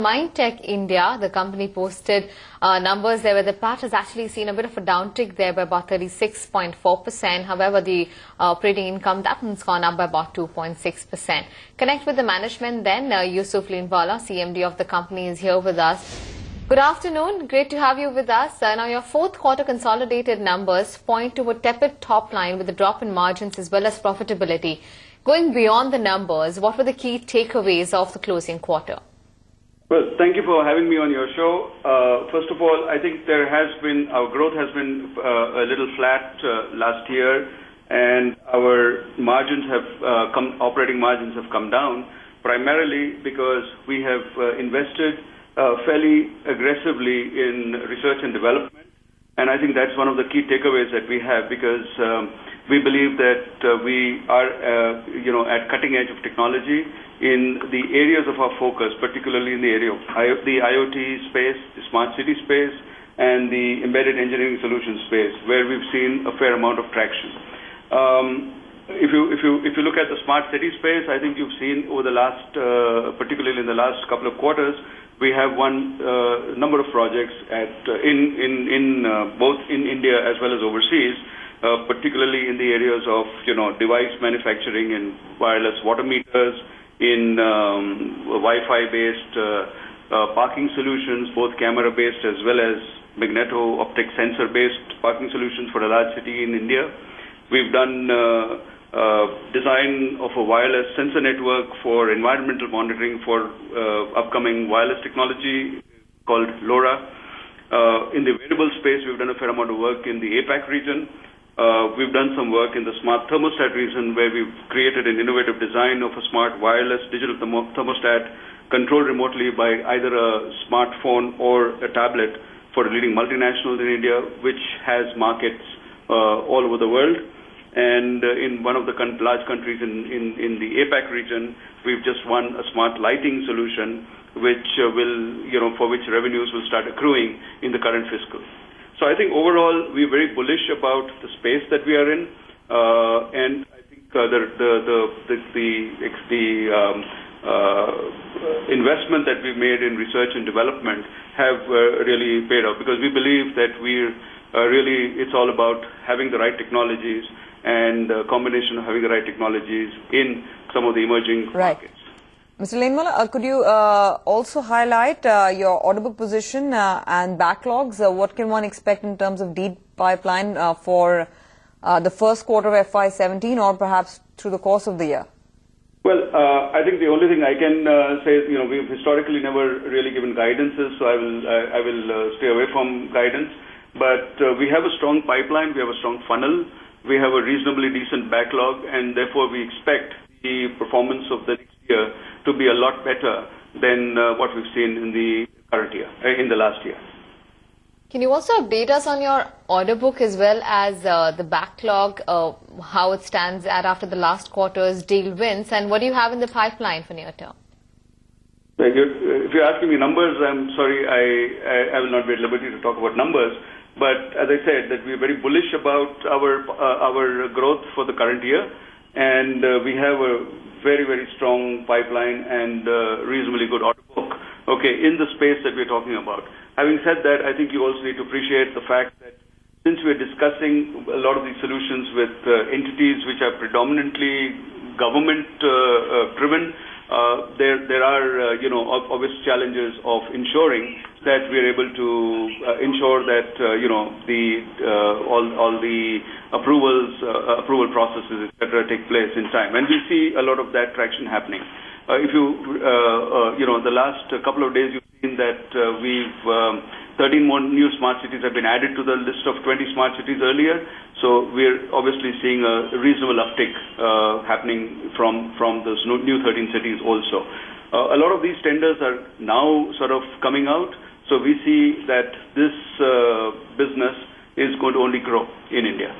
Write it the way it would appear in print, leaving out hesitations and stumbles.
Mindtech India, the company posted numbers there where the PAT has actually seen a bit of a downtick there by about 36.4%. However, the operating income, that one's gone up by about 2.6%. Connect with the management then. Yusuf Lanewala, CMD of the company, is here with us. Good afternoon. Great to have you with us. Now, your fourth quarter consolidated numbers point to a tepid top line with a drop in margins as well as profitability. Going beyond the numbers, what were the key takeaways of the closing quarter? Well, thank you for having me on your show. First of all, I think our growth has been a little flat last year, and our margins operating margins have come down, primarily because we have invested fairly aggressively in research and development. And I think that's one of the key takeaways that we have, because we believe that we are, at cutting edge of technology in the areas of our focus, particularly in the area of the IoT space, the smart city space, and the embedded engineering solutions space, where we've seen a fair amount of traction. If you look at the smart city space, I think you've seen over the last, particularly in the last couple of quarters, we have won a number of projects both in India as well as overseas, particularly in the areas of device manufacturing and wireless water meters, in Wi-Fi-based parking solutions, both camera-based as well as magneto-optic sensor-based parking solutions for a large city in India. We've done design of a wireless sensor network for environmental monitoring for upcoming wireless technology called LoRa. In the wearable space, we've done a fair amount of work in the APAC region. We've done some work in the smart thermostat region, where we've created an innovative design of a smart wireless digital thermostat controlled remotely by either a smartphone or a tablet for a leading multinational in India, which has markets all over the world. And in one of the large countries in the APAC region, we've just won a smart lighting solution, which for which revenues will start accruing in the current fiscal. So I think overall we're very bullish about the space that we are in, and I think the investment that we've made in research and development have really paid off, because we believe that it's all about having the right technologies and a combination of having the right technologies in some of the emerging markets. Mr. Lanewala, could you also highlight your order book position and backlogs? What can one expect in terms of deal pipeline for the first quarter of FY17 or perhaps through the course of the year? Well, I think the only thing I can say is, we've historically never really given guidances, so I will stay away from guidance. But we have a strong pipeline, we have a strong funnel, we have a reasonably decent backlog, and therefore we expect the performance of the next year to be a lot better than what we've seen in the current year, in the last year. Can you also update us on your order book as well as the backlog, how it stands after the last quarter's deal wins, and what do you have in the pipeline for near term? If you're asking me numbers, I'm sorry, I will not be at liberty to talk about numbers. But as I said, that we're very bullish about our growth for the current year, and we have a very, very strong pipeline and reasonably good order book, in the space that we're talking about. Having said that, I think you also need to appreciate the fact that since we're discussing a lot of these solutions with entities which are predominantly government-driven, there are obvious challenges of ensuring that we are able to ensure that all the approval processes, etc., take place in time, and we see a lot of that traction happening. If the last couple of days, you've seen that 13 more new smart cities have been added to the list of 20 smart cities earlier. So we're obviously seeing a reasonable uptick happening from those new 13 cities also. A lot of these tenders are now sort of coming out, so we see that this business is going to only grow in India.